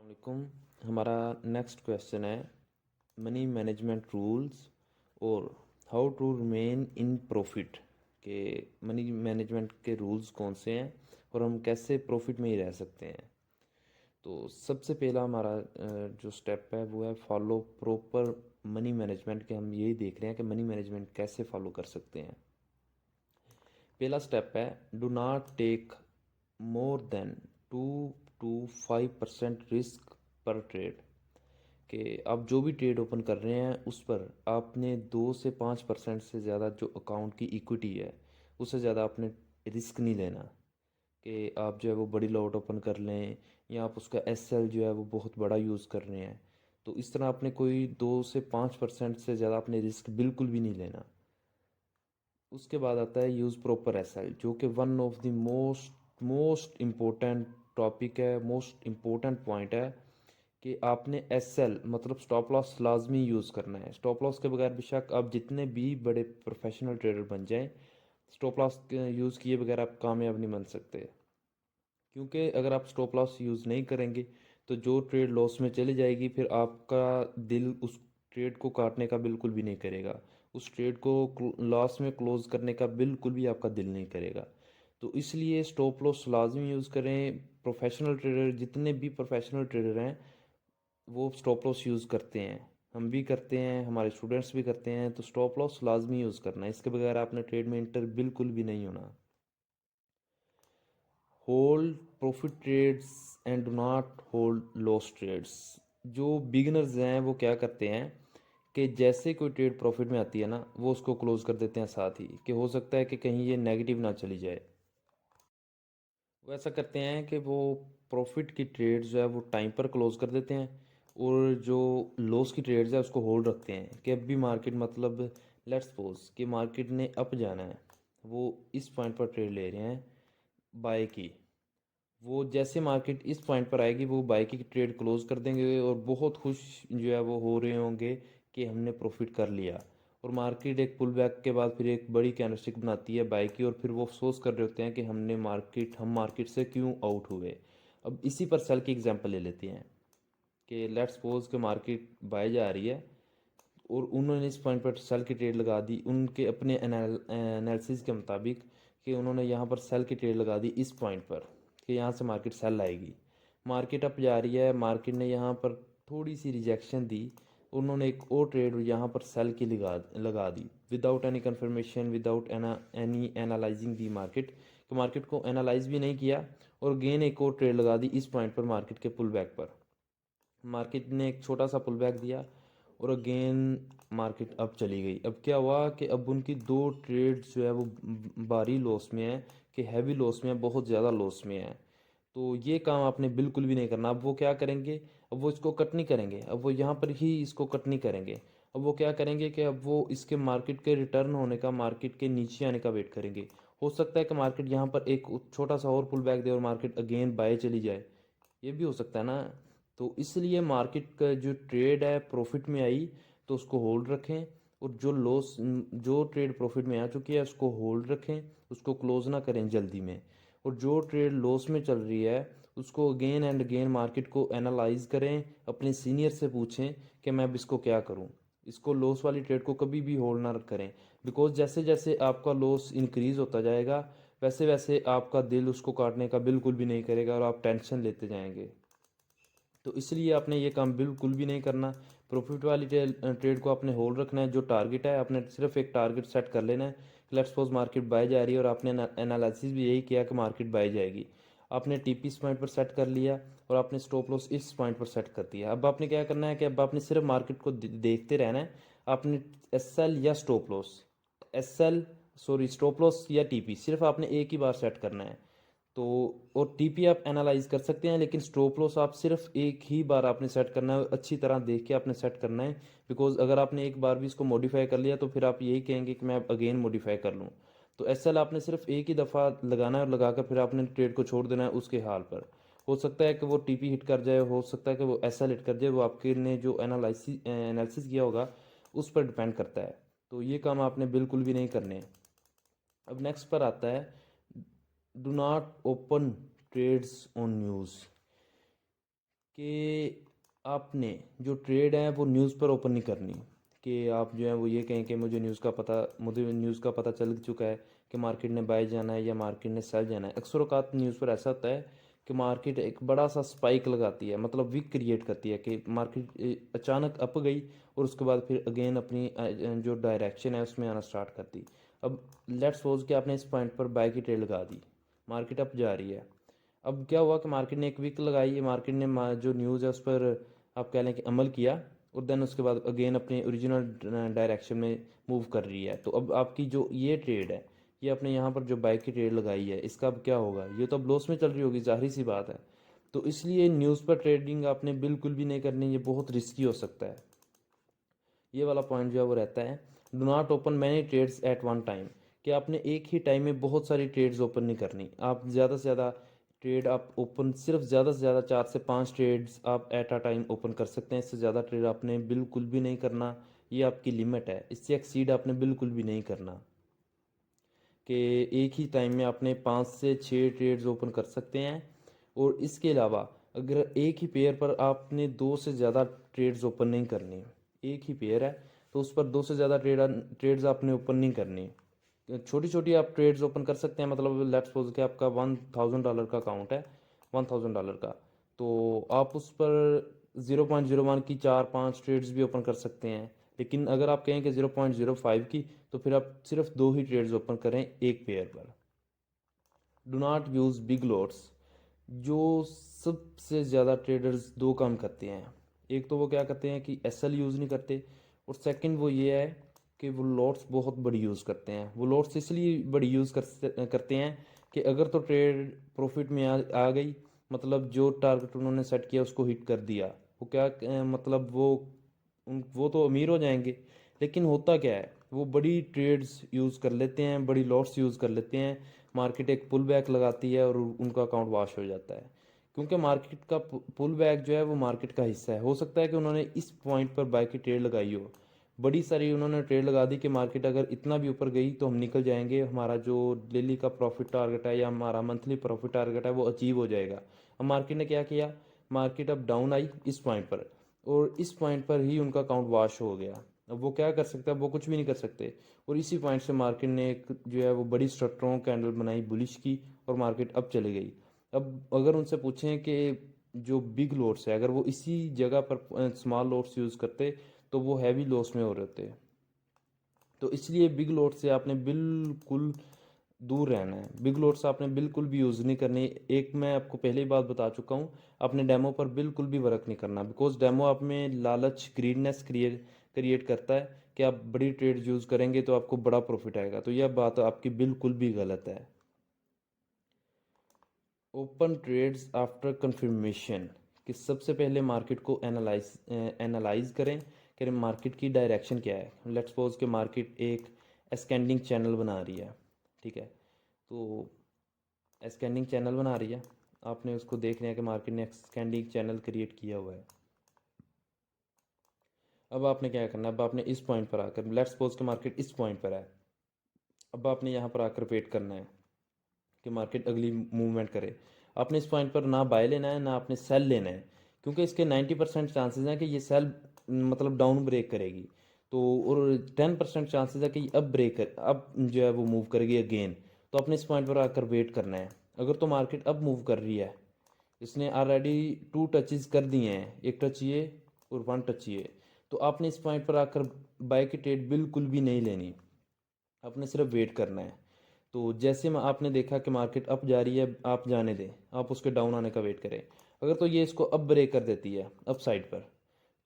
वालेकुम। हमारा next question है मनी मैनेजमेंट रूल्स और how to remain in profit के मनी मैनेजमेंट के रूल्स कौन से हैं और हम कैसे प्रॉफिट में ही रह सकते हैं। तो सबसे पहला हमारा जो स्टेप है वो है फॉलो प्रॉपर मनी मैनेजमेंट के। हम यही देख रहे हैं कि मनी मैनेजमेंट कैसे फॉलो कर सकते हैं। पहला स्टेप है do not take more than 2 to 5% risk पर ट्रेड। कि आप जो भी ट्रेड ओपन कर रहे हैं उस पर आपने 2 से 5% से ज़्यादा जो अकाउंट की इक्विटी है उससे ज़्यादा आपने रिस्क नहीं लेना। कि आप जो है वो बड़ी लॉट ओपन कर लें या आप उसका एसएल जो है वो बहुत बड़ा यूज़ कर रहे हैं। तो इस तरह आपने कोई 2 से 5% से ज़्यादा आपने रिस्क बिल्कुल भी नहीं लेना। उसके बाद आता है यूज़ प्रॉपर एसएल, जो कि one of the most most important topic है, मोस्ट इम्पोर्टेंट पॉइंट है कि आपने एसएल मतलब स्टॉप लॉस लाजमी यूज़ करना है। स्टॉप लॉस के बगैर बेशक आप जितने भी बड़े प्रोफेशनल ट्रेडर बन जाएं, स्टॉप लॉस यूज़ किए बगैर आप कामयाब नहीं बन सकते। क्योंकि अगर आप स्टॉप लॉस यूज़ नहीं करेंगे तो जो ट्रेड लॉस में चली जाएगी फिर आपका दिल उस ट्रेड को काटने का बिल्कुल भी नहीं करेगा, उस ट्रेड को लॉस में क्लोज करने का बिल्कुल भी आपका दिल नहीं करेगा। तो इसलिए स्टॉप लॉस लाजमी यूज़ करें। प्रोफेशनल ट्रेडर जितने भी प्रोफेशनल ट्रेडर हैं वो स्टॉप लॉस यूज़ करते हैं, हम भी करते हैं, हमारे स्टूडेंट्स भी करते हैं। तो स्टॉप लॉस लाजमी यूज़ करना है, इसके बगैर आपने ट्रेड में इंटर बिल्कुल भी नहीं होना। Hold profit trades and do not hold loss trades. जो बिगिनर्स हैं वो क्या करते हैं कि जैसे कोई ट्रेड प्रॉफिट में आती है ना वो उसको क्लोज कर देते हैं साथ ही, कि हो सकता है कि कहीं ये नेगेटिव ना चली जाए। वो ऐसा करते हैं कि वो प्रॉफिट की ट्रेड जो है वो टाइम पर क्लोज कर देते हैं और जो लॉस की ट्रेड्स है उसको होल्ड रखते हैं कि अब भी मार्केट मतलब लेट्स सपोज कि मार्केट ने अप जाना है, वो इस पॉइंट पर ट्रेड ले रहे हैं बाय की। वो जैसे मार्केट इस पॉइंट पर आएगी वो बाय की ट्रेड क्लोज कर देंगे और बहुत खुश जो है वो हो रहे होंगे कि हमने प्रॉफिट कर लिया। और मार्केट एक पुल बैक के बाद फिर एक बड़ी कैंडलस्टिक बनाती है बाय की और फिर वो अफसोस कर रहे होते हैं कि हम मार्केट से क्यों आउट हुए। अब इसी पर सेल की एग्जांपल ले लेते हैं कि लेट्स सपोज कि मार्केट बाय जा रही है और उन्होंने इस पॉइंट पर सेल की ट्रेड लगा दी उनके अपने एनालिसिस के मुताबिक, कि उन्होंने यहाँ पर सेल की ट्रेड लगा दी इस पॉइंट पर कि यहाँ से मार्केट सेल आएगी। मार्केट अप जा रही है, मार्केट ने यहाँ पर थोड़ी सी रिजेक्शन दी, उन्होंने एक और ट्रेड यहाँ पर सेल की लगा दी without any confirmation, without any analysing the market. तो मार्केट को एनालाइज भी नहीं किया और गेन एक और ट्रेड लगा दी इस पॉइंट पर मार्केट के पुल बैक पर। मार्केट ने एक छोटा सा पुल बैक दिया और अगेन मार्केट अब चली गई। अब क्या हुआ कि अब उनकी दो ट्रेड जो है वो भारी लॉस में है, कि हैवी लॉस में है, बहुत ज़्यादा लॉस में है। तो ये काम आपने बिल्कुल भी नहीं करना। अब वो क्या करेंगे, अब वो इसको कट नहीं करेंगे, अब वो यहाँ पर ही इसको कट नहीं करेंगे। अब वो क्या करेंगे कि अब वो इसके मार्केट के रिटर्न होने का, मार्केट के नीचे आने का वेट करेंगे। हो सकता है कि मार्केट यहाँ पर एक छोटा सा और पुल बैक दे और मार्केट अगेन बाय चली जाए, ये भी हो सकता है ना। तो इसलिए मार्केट का जो ट्रेड है प्रॉफिट में आई तो उसको होल्ड रखें, और जो ट्रेड प्रॉफिट में आ चुकी है उसको होल्ड रखें, उसको क्लोज ना करें जल्दी में। और जो ट्रेड लॉस में चल रही है उसको अगेन एंड अगेन मार्केट को एनालाइज करें, अपने सीनियर से पूछें कि मैं अब इसको क्या करूं। इसको लॉस वाली ट्रेड को कभी भी होल्ड ना करें, बिकॉज जैसे जैसे आपका लॉस इंक्रीज होता जाएगा वैसे वैसे आपका दिल उसको काटने का बिल्कुल भी नहीं करेगा और आप टेंशन लेते जाएंगे। तो इसलिए आपने ये काम बिल्कुल भी नहीं करना। प्रॉफिट वाली ट्रेड को आपने होल्ड रखना है। जो टारगेट है आपने सिर्फ एक टारगेट सेट कर लेना है। लेट्स सपोज मार्केट बाय जा रही है और आपने एनालिसिस भी यही किया कि मार्केट बाय जाएगी, आपने टीपी इस पॉइंट पर सेट कर लिया और आपने स्टॉप लॉस इस पॉइंट पर सेट कर दिया। अब आपने क्या करना है कि अब आपने सिर्फ मार्केट को देखते रहना है। आपने एसएल या stop loss, SL sorry stop loss या टीपी सिर्फ आपने एक ही बार सेट करना है। तो और टीपी आप एनालाइज कर सकते हैं लेकिन स्टॉप लॉस आप सिर्फ एक ही बार आपने सेट करना है, अच्छी तरह देख के आपने सेट करना है। बिकॉज अगर आपने एक बार भी इसको मॉडिफाई कर लिया तो फिर आप यही कहेंगे कि मैं अब अगेन मॉडिफाई कर लूँ। तो एसएल आपने सिर्फ एक ही दफ़ा लगाना है और लगाकर फिर आपने ट्रेड को छोड़ देना है उसके हाल पर। हो सकता है कि वो टीपी हिट कर जाए, हो सकता है कि वो एसएल हिट कर जाए, वो आपके ने जो एनालिसिस किया होगा उस पर डिपेंड करता है। तो ये काम आपने बिल्कुल भी नहीं करने। अब नेक्स्ट पर आता है do not open trades on news. कि आपने जो ट्रेड है वो न्यूज़ पर ओपन नहीं करनी, कि आप जो है वो ये कहें कि मुझे न्यूज़ का पता चल चुका है कि मार्केट ने बाय जाना है या मार्केट ने सेल जाना है। अक्सर औक़ात न्यूज़ पर ऐसा होता है कि मार्केट एक बड़ा सा स्पाइक लगाती है, मतलब वीक क्रिएट करती है कि मार्केट अचानक अप गई और उसके बाद फिर अगेन अपनी जो डायरेक्शन है उसमें आना स्टार्ट कर दी। अब लेट्स सपोज कि आपने इस पॉइंट पर बाय की ट्रेड लगा दी, मार्केट अप जा रही है। अब क्या हुआ कि मार्केट ने एक वीक लगाई है, मार्केट ने जो न्यूज़ है उस पर आप कह लें कि अमल किया और देन उसके बाद अगेन अपने ओरिजिनल डायरेक्शन में मूव कर रही है। तो अब आपकी जो ये ट्रेड है, ये आपने यहाँ पर जो बाइक की ट्रेड लगाई है, इसका अब क्या होगा? ये तो अब लॉस में चल रही होगी, ज़ाहिर सी बात है। तो इसलिए न्यूज़ पर ट्रेडिंग आपने बिल्कुल भी नहीं करनी, ये बहुत रिस्की हो सकता है। ये वाला पॉइंट जो है वो रहता है, do not open many trades at one time, कि आपने एक ही टाइम में बहुत सारी ट्रेड्स ओपन नहीं करनी। आप ज़्यादा से ज़्यादा ट्रेड आप ओपन सिर्फ ज़्यादा से ज़्यादा 4 से 5 ट्रेड्स आप एट अ टाइम ओपन कर सकते हैं। इससे ज़्यादा ट्रेड आपने बिल्कुल भी नहीं करना, ये आपकी लिमिट है। इससे एक्सीड आपने बिल्कुल भी नहीं करना कि एक ही टाइम में आपने 5 से 6 ट्रेड्स ओपन कर सकते हैं। और इसके अलावा अगर एक ही पेयर पर आपने 2 से ज़्यादा ट्रेड्स ओपन नहीं करनी, एक ही पेयर है तो उस पर 2 से ज़्यादा ट्रेड्स आपने ओपन नहीं करनी। छोटी छोटी आप ट्रेड्स ओपन कर सकते हैं, मतलब लेट्स सपोज कि आपका $1000 का अकाउंट है, $1000 का, तो आप उस पर 0.01 की 4-5 ट्रेड्स भी ओपन कर सकते हैं। लेकिन अगर आप कहें कि 0.05 की, तो फिर आप सिर्फ 2 ही ट्रेड्स ओपन करें एक पेयर पर। Do not use big lots. जो सबसे ज़्यादा ट्रेडर्स दो काम करते हैं, एक तो वो क्या करते हैं कि एसएल यूज़ नहीं करते, और सेकंड वो ये है कि वो लॉट्स बहुत बड़ी यूज़ करते हैं। वो लॉट्स इसलिए बड़ी करते हैं कि अगर तो ट्रेड प्रॉफिट में आ गई, मतलब जो टारगेट उन्होंने सेट किया उसको हिट कर दिया, वो क्या मतलब वो तो अमीर हो जाएंगे। लेकिन होता क्या है, वो बड़ी ट्रेड्स यूज़ कर लेते हैं, बड़ी लॉट्स यूज़ कर लेते हैं, मार्केट एक पुल बैक लगाती है और उनका अकाउंट वॉश हो जाता है। क्योंकि मार्केट का पुल बैक जो है वो मार्केट का हिस्सा है। हो सकता है कि उन्होंने इस पॉइंट पर बाय की ट्रेड लगाई हो, बड़ी सारी उन्होंने ट्रेड लगा दी कि मार्केट अगर इतना भी ऊपर गई तो हम निकल जाएंगे, हमारा जो डेली का प्रॉफिट टारगेट है या हमारा मंथली प्रॉफिट टारगेट है वो अचीव हो जाएगा। अब मार्केट ने क्या किया, मार्केट अब डाउन आई इस पॉइंट पर, और इस पॉइंट पर ही उनका अकाउंट वॉश हो गया। अब वो क्या कर सकते हैं, वो कुछ भी नहीं कर सकते। और इसी पॉइंट से मार्केट ने एक जो है वो बड़ी स्ट्रॉन्ग कैंडल बनाई बुलिश की, और मार्केट अब चली गई। अब अगर उनसे पूछें कि जो बिग लॉट्स है अगर वो इसी जगह पर स्मॉल लॉट्स यूज़ करते तो वो हैवी लॉस में हो रहे होते। तो इसलिए बिग लॉट से आपने बिल्कुल दूर रहना है, बिग लॉट्स आपने बिल्कुल भी यूज़ नहीं करनी। एक मैं आपको पहले ही बात बता चुका हूँ, आपने डेमो पर बिल्कुल भी वर्क नहीं करना, बिकॉज डेमो आप में लालच ग्रीडनेस क्रिएट करता है कि आप बड़ी ट्रेड यूज़ करेंगे तो आपको बड़ा प्रॉफिट आएगा। तो यह बात आपकी बिल्कुल भी गलत है। ओपन ट्रेड्स आफ्टर कंफर्मेशन, कि सबसे पहले मार्केट को एनालाइज करें मार्केट की डायरेक्शन क्या है। लेट्स सपोज कि मार्केट एक एस्केंडिंग चैनल बना रही है, ठीक है। तो एस्केंडिंग चैनल बना रही है, आपने उसको देख लिया कि मार्केट ने एस्केंडिंग चैनल क्रिएट किया हुआ है। अब आपने क्या करना है, अब आपने इस पॉइंट पर आकर लेट्स सपोज कि मार्केट इस पॉइंट पर है, अब आपने यहाँ पर आकर वेट करना है कि मार्केट अगली मूवमेंट करे। आपने इस पॉइंट पर ना बाय लेना है ना आपने सेल लेना है, क्योंकि इसके 90% चांसेस हैं कि ये सेल मतलब डाउन ब्रेक करेगी। तो और 10% चांसेस है कि अब जो है वो मूव करेगी अगेन। तो आपने इस पॉइंट पर आकर वेट करना है। अगर तो मार्केट अब मूव कर रही है, इसने ऑलरेडी 2 टचेस कर दिए हैं, एक टच ये और 1 टच ये, तो आपने इस पॉइंट पर आकर बाय की ट्रेड बिल्कुल भी नहीं लेनी, आपने सिर्फ वेट करना है। तो जैसे में आपने देखा कि मार्केट अप जा रही है, आप जाने दें, आप उसके डाउन आने का वेट करें। अगर तो ये इसको अप ब्रेक कर देती है अप साइड पर,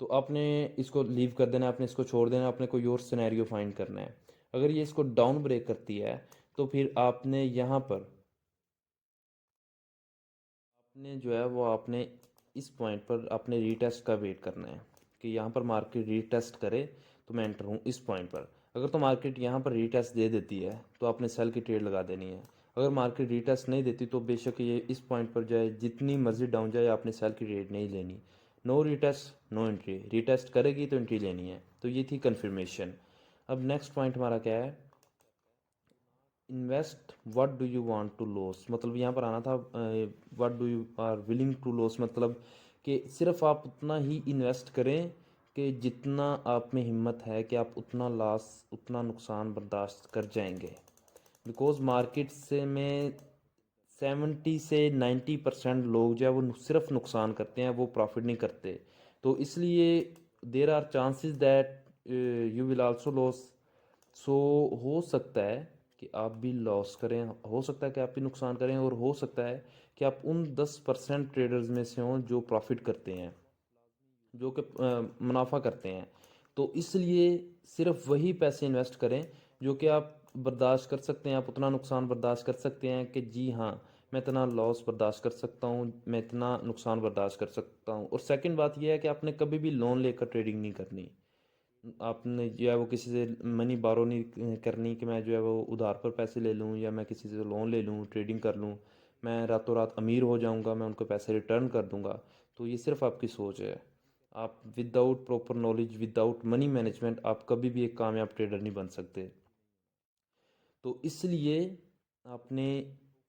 तो आपने इसको लीव कर देना है, आपने इसको छोड़ देना, आपने कोई और सिनेरियो फाइंड करना है। अगर ये इसको डाउन ब्रेक करती है तो फिर आपने यहाँ पर आपने जो है वो आपने इस पॉइंट पर आपने रीटेस्ट का वेट करना है कि यहाँ पर मार्केट रीटेस्ट करे तो मैं एंटर हूँ इस पॉइंट पर। अगर तो मार्केट यहाँ पर रीटेस्ट दे देती है तो आपने सेल की ट्रेड लगा देनी है। अगर मार्केट रीटेस्ट नहीं देती तो बेशक ये इस पॉइंट पर जाए, जितनी मर्जी डाउन जाए, आपने सेल की ट्रेड नहीं लेनी। No retest no entry, retest करेगी तो एंट्री लेनी है। तो ये थी कन्फर्मेशन। अब नेक्स्ट पॉइंट हमारा क्या है, invest what do you want to loss, मतलब यहाँ पर आना था what do you are willing to loss, मतलब कि सिर्फ आप उतना ही इन्वेस्ट करें कि जितना आप में हिम्मत है कि आप उतना लॉस, उतना नुकसान बर्दाश्त कर जाएंगे। बिकॉज मार्केट से में 70 से 90% लोग जो है वो सिर्फ नुकसान करते हैं, वो प्रॉफिट नहीं करते। तो इसलिए there are chances that you will also loss. So हो सकता है कि आप भी लॉस करें, हो सकता है कि आप भी नुकसान करें, और हो सकता है कि आप उन 10% ट्रेडर्स में से हों जो प्रॉफिट करते हैं, जो कि मुनाफा करते हैं। तो इसलिए सिर्फ वही पैसे इन्वेस्ट करें जो कि आप बर्दाश्त कर सकते हैं, आप उतना नुकसान बर्दाश्त कर सकते हैं कि जी हाँ, मैं इतना लॉस बर्दाश्त कर सकता हूँ, मैं इतना नुकसान बर्दाश्त कर सकता हूँ। और सेकंड बात यह है कि आपने कभी भी लोन लेकर ट्रेडिंग नहीं करनी। आपने जो है वो किसी से मनी बारो नहीं करनी कि मैं जो है वो उधार पर पैसे ले लूँ या मैं किसी से लोन ले लूँ ट्रेडिंग कर लूँ, मैं रातों रात अमीर हो जाऊँगा, मैं उनको पैसे रिटर्न कर दूँगा। तो ये सिर्फ आपकी सोच है। आप without proper knowledge, without money management, आप कभी भी एक कामयाब ट्रेडर नहीं बन सकते। तो इसलिए आपने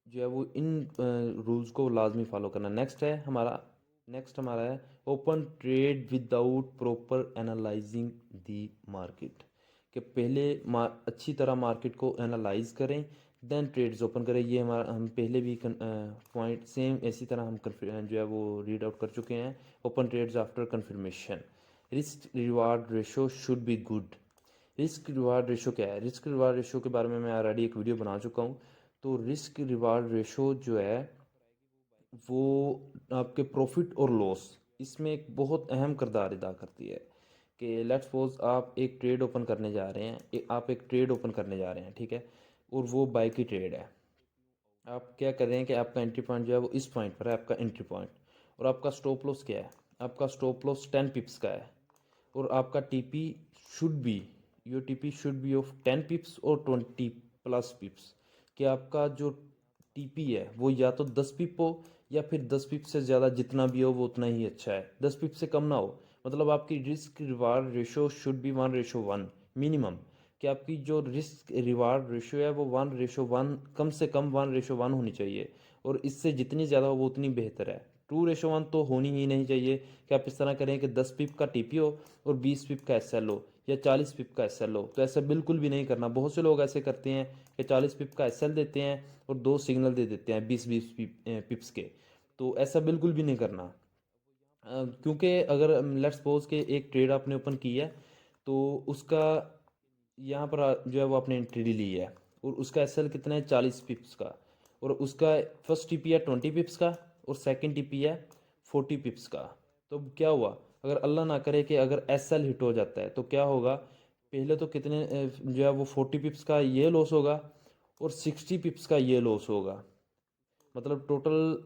जो है वो इन रूल्स को लाजमी फॉलो करना। नेक्स्ट हमारा है open trade without proper analysing the market. कि पहले अच्छी तरह मार्केट को एनालाइज करें, देन ट्रेड्स ओपन करें। ये हमारा हम पहले भी पॉइंट सेम इसी तरह हम जो है वो रीड आउट कर चुके हैं। Open trades after confirmation. Risk reward ratio should be good. Risk reward ratio क्या है? रिस्क रिवार्ड रेशो के बारे में मैं ऑलरेडी एक वीडियो बना चुका हूँ। तो रिस्क रिवार्ड रेशो जो है वो आपके प्रॉफिट और लॉस, इसमें एक बहुत अहम किरदार अदा करती है। कि लेट्स सपोज आप एक ट्रेड ओपन करने जा रहे हैं, आप एक ट्रेड ओपन करने जा रहे हैं, ठीक है, और वो बाय की ट्रेड है। आप क्या कर रहे हैं कि आपका एंट्री पॉइंट जो है वो इस पॉइंट पर है, आपका एंट्री पॉइंट। और आपका स्टॉप लॉस क्या है? आपका स्टॉप लॉस 10 पिप्स का है। और आपका TP should be, your TP should be of 10 पिप्स और 20 प्लस पिप्स। कि आपका जो टीपी है वो या तो 10 पिप हो, या फिर 10 पिप से ज़्यादा, जितना भी हो वो उतना ही अच्छा है। 10 पिप से कम ना हो। मतलब आपकी risk reward ratio should B 1:1 minimum. कि आपकी जो रिस्क रिवार्ड रेशो है वो 1:1, कम से कम 1:1 होनी चाहिए। और इससे जितनी ज़्यादा हो वो उतनी बेहतर है। 2:1 तो होनी ही नहीं चाहिए। कि आप इस तरह करें कि 10 पिप का टीपी हो और 20 पिप का एसएल हो, या 40 पिप का एसएल हो। तो ऐसा बिल्कुल भी नहीं करना। बहुत से लोग ऐसे करते हैं कि 40 पिप का एसएल देते हैं और 2 सिग्नल दे देते हैं 20-20 पिप्स के। तो ऐसा बिल्कुल भी नहीं करना। क्योंकि अगर लेट्स सपोज के एक ट्रेड आपने ओपन की है, तो उसका यहाँ पर जो है वो आपने एंट्री ली है, और उसका एसएल कितना है? 40 पिप्स का। और उसका फर्स्ट टीपी है 20 पिप्स का, और सेकंड टीपी है 40 पिप्स का। तो क्या हुआ? अगर अल्लाह ना करे कि अगर एसएल हिट हो जाता है तो क्या होगा? पहले तो कितने जो है वो 40 पिप्स का ये लॉस होगा, और 60 पिप्स का ये लॉस होगा। मतलब टोटल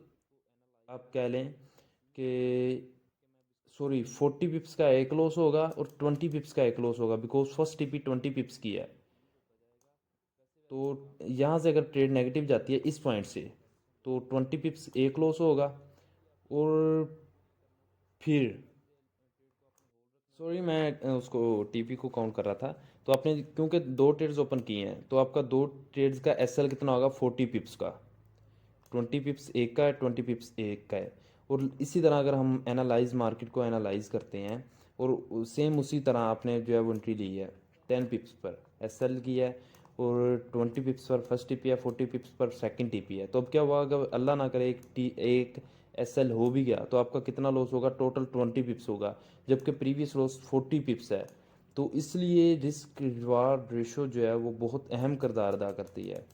आप कह लें कि, सॉरी, 40 पिप्स का एक लॉस होगा और 20 पिप्स का एक लॉस होगा, बिकॉज फर्स्ट टीपी 20 पिप्स की है। तो यहाँ से अगर ट्रेड नेगेटिव जाती है इस पॉइंट से, तो 20 पिप्स एक लॉस होगा। और फिर, सॉरी, मैं उसको टीपी को काउंट कर रहा था। तो आपने क्योंकि दो ट्रेड्स ओपन किए हैं, तो आपका दो ट्रेड्स का एसएल कितना होगा? 40 पिप्स का। 20 पिप्स एक का है, 20 पिप्स एक का है। और इसी तरह अगर हम एनालाइज मार्केट को एनालाइज करते हैं, और सेम उसी तरह आपने जो है वो एंट्री ली है 10 पिप्स पर एसएल की है, और 20 पिप्स पर फर्स्ट टीपी है, 40 पिप्स पर सेकंड टीपी है। तो अब क्या हुआ? अगर अल्लाह ना करे एक एसएल हो भी गया, तो आपका कितना लॉस होगा? टोटल 20 पिप्स होगा, जबकि प्रीवियस लॉस 40 पिप्स है। तो इसलिए रिस्क रिवार्ड रेशो जो है वो बहुत अहम किरदार अदा करती है।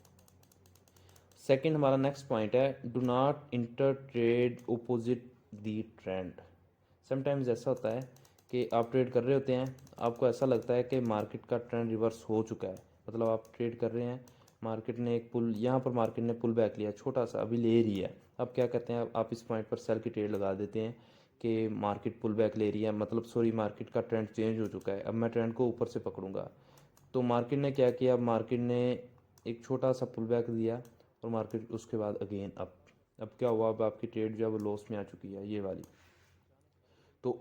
सेकंड हमारा नेक्स्ट पॉइंट है do not inter trade opposite the trend. Sometimes ऐसा होता है कि आप ट्रेड कर रहे होते हैं, आपको ऐसा लगता है कि मार्केट का ट्रेंड रिवर्स हो चुका है। मतलब आप ट्रेड कर रहे हैं, मार्केट ने एक पुल, यहाँ पर मार्केट ने पुल बैक लिया, छोटा सा अभी ले रही है। अब क्या कहते हैं, आप इस पॉइंट पर सेल की ट्रेड लगा देते हैं कि मार्केट पुल बैक ले रही है, मतलब सॉरी, मार्केट का ट्रेंड चेंज हो चुका है, अब मैं ट्रेंड को ऊपर से पकड़ूंगा। तो मार्केट ने क्या किया? अब मार्केट ने एक छोटा सा पुल बैक दिया, और मार्केट उसके बाद अगेन अप। अब क्या हुआ? अब आपकी ट्रेड जो है वो लॉस में आ चुकी है, ये वाली। तो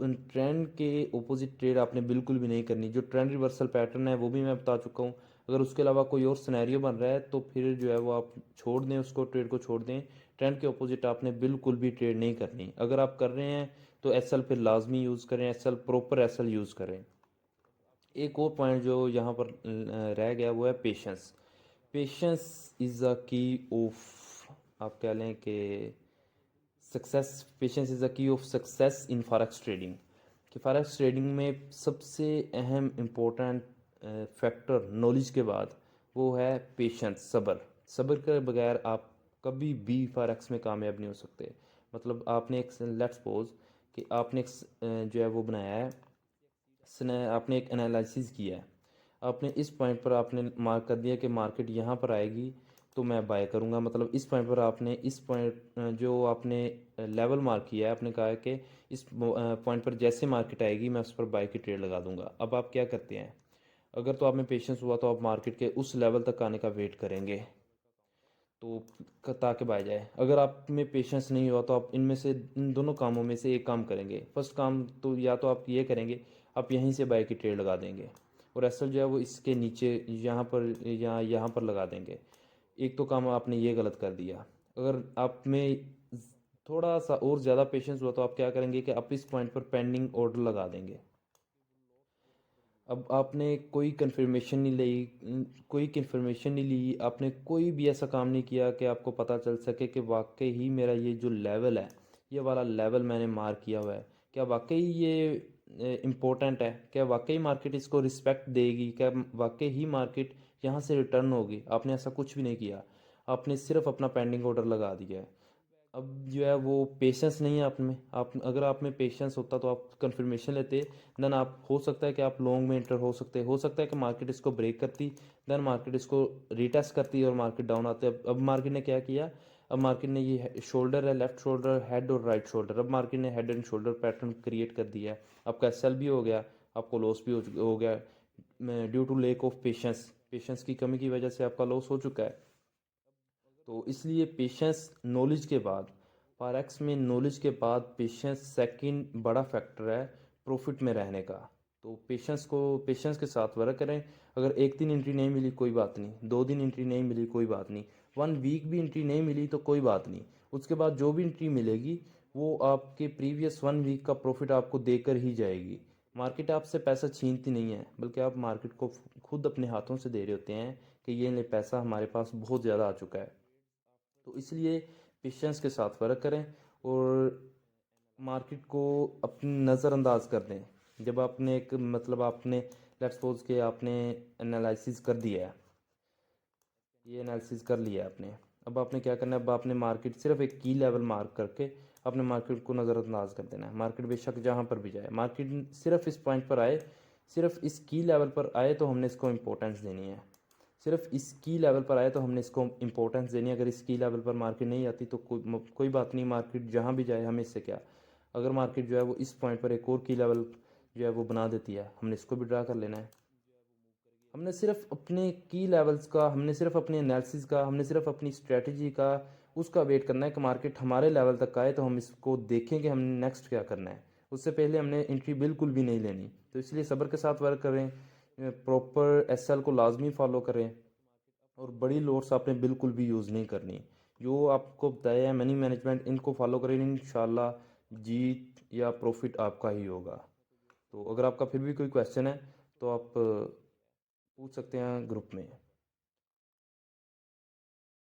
ट्रेंड के ओपोजिट ट्रेड आपने बिल्कुल भी नहीं करनी। जो ट्रेंड रिवर्सल पैटर्न है वो भी मैं बता चुका हूँ। अगर उसके अलावा कोई और सिनेरियो बन रहा है तो फिर जो है वो आप छोड़ दें, उसको ट्रेड को छोड़ दें। ट्रेंड के अपोजिट आपने बिल्कुल भी ट्रेड नहीं करनी। अगर आप कर रहे हैं तो एसएल फिर लाजमी यूज़ करें, एसएल प्रॉपर एसएल यूज़ करें। एक और पॉइंट जो यहाँ पर रह गया वो है पेशेंस। पेशेंस इज़ अ की ऑफ, आप कह लें कि success. Patience is the key of success in forex trading. कि फॉरेक्स ट्रेडिंग में सबसे अहम इम्पोर्टेंट फैक्टर नॉलेज के बाद वो है पेशेंस, सब्र। सब्र के बगैर आप कभी भी फॉरेक्स में कामयाब नहीं हो सकते। मतलब आपने एक, लेट्स सपोज कि आपने एक जो है वो बनाया है, आपने एक एनालिसिस किया है, आपने इस पॉइंट पर आपने मार्क कर दिया कि मार्केट यहाँ पर आएगी तो मैं बाय करूँगा। मतलब इस पॉइंट पर आपने इस पॉइंट जो आपने लेवल मार्क किया है, आपने कहा है कि इस पॉइंट पर जैसे मार्केट आएगी मैं उस पर बाय की ट्रेड लगा दूंगा। अब आप क्या करते हैं, अगर तो आप में पेशेंस हुआ तो आप मार्केट के उस लेवल तक आने का वेट करेंगे तो ताकि बाय जाए। अगर आप में पेशेंस नहीं हुआ तो आप इनमें से, इन दोनों कामों में से एक काम करेंगे। फर्स्ट काम तो या तो आप ये करेंगे, आप यहीं से बाय की ट्रेड लगा देंगे और एसएल जो है वो इसके नीचे यहाँ पर या यहाँ पर लगा देंगे। एक तो काम आपने ये गलत कर दिया। अगर आप में थोड़ा सा और ज़्यादा पेशेंस हुआ तो आप क्या करेंगे कि आप इस पॉइंट पर पेंडिंग ऑर्डर लगा देंगे। अब आपने कोई कंफर्मेशन नहीं ली, कोई कंफर्मेशन नहीं ली, आपने कोई भी ऐसा काम नहीं किया कि आपको पता चल सके कि वाकई ही मेरा ये जो लेवल है, ये वाला लेवल मैंने मार्क किया हुआ है, क्या वाकई ये इम्पोर्टेंट है, क्या वाकई मार्केट इसको रिस्पेक्ट देगी, क्या वाकई ही मार्केट यहाँ से रिटर्न होगी। आपने ऐसा कुछ भी नहीं किया, आपने सिर्फ अपना पेंडिंग ऑर्डर लगा दिया है। अब जो है वो पेशेंस नहीं है आप में। आप अगर आप में पेशेंस होता तो आप कंफर्मेशन लेते, देन आप हो सकता है कि आप लॉन्ग में इंटर हो सकता है कि मार्केट इसको ब्रेक करती, देन मार्केट इसको रीटेस्ट करती और मार्केट डाउन आते। अब मार्केट ने क्या किया, अब मार्केट ने ये शोल्डर है, लेफ्ट शोल्डर, हेड और राइट शोल्डर, अब मार्केट ने head and shoulder pattern create कर दिया है। आपका एसएल भी हो गया, आपको लॉस भी हो गया due to lack of patience. Patience की कमी की वजह से आपका लॉस हो चुका है। तो इसलिए पेशेंस नॉलेज के बाद, फॉरेक्स में नॉलेज के बाद पेशेंस सेकंड बड़ा फैक्टर है प्रॉफिट में रहने का। तो पेशेंस के साथ वर्क करें। अगर एक दिन एंट्री नहीं मिली कोई बात नहीं, 2 दिन एंट्री नहीं मिली कोई बात नहीं, 1 वीक भी एंट्री नहीं मिली तो कोई बात नहीं। उसके बाद जो भी एंट्री मिलेगी वो आपके प्रीवियस 1 वीक का प्रॉफिट आपको देकर ही जाएगी। मार्केट आपसे पैसा छीनती नहीं है, बल्कि आप मार्केट को खुद अपने हाथों से दे रहे होते हैं कि ये ले पैसा हमारे पास बहुत ज़्यादा आ चुका है। तो इसलिए पेशेंस के साथ वर्क करें और मार्केट को अपनी नज़रअंदाज कर दें। जब आपने एक, मतलब आपने लेट्स सपोज के आपने एनालिसिस कर दिया है, ये एनालिसिस कर लिया है आपने, अब आपने क्या करना है, अब आपने मार्केट सिर्फ एक की लेवल मार्क करके अपने मार्केट को नज़रअंदाज कर देना है। मार्केट बेशक जहाँ पर भी जाए, मार्केट सिर्फ इस पॉइंट पर आए, सिर्फ इस की लेवल पर आए तो हमने इसको इम्पोर्टेंस देनी है। सिर्फ इस की लेवल पर आए तो हमने इसको इम्पोर्टेंस देनी है। अगर इस की लेवल पर मार्केट नहीं आती तो कोई बात नहीं, मार्केट जहाँ भी जाए हमें इससे क्या। अगर मार्केट जो है वो इस पॉइंट पर एक और की लेवल जो है वो बना देती है, हमने इसको भी ड्रा कर लेना है। हमने सिर्फ अपने की लेवल्स का, हमने सिर्फ अपने एनालिसिस का, हमने सिर्फ अपनी स्ट्रेटजी का उसका वेट करना है कि मार्केट हमारे लेवल तक आए तो हम इसको देखें कि हमने नेक्स्ट क्या करना है। उससे पहले हमने एंट्री बिल्कुल भी नहीं लेनी। तो इसलिए सब्र के साथ वर्क करें, प्रॉपर एसएल को लाजमी फॉलो करें और बड़ी लोड्स आपने बिल्कुल भी यूज़ नहीं करनी। जो आपको बताया है मनी मैनेजमेंट, इनको फॉलो करें, इंशाल्लाह जीत या प्रॉफिट आपका ही होगा। तो अगर आपका फिर भी कोई क्वेश्चन है तो आप पूछ सकते हैं ग्रुप में।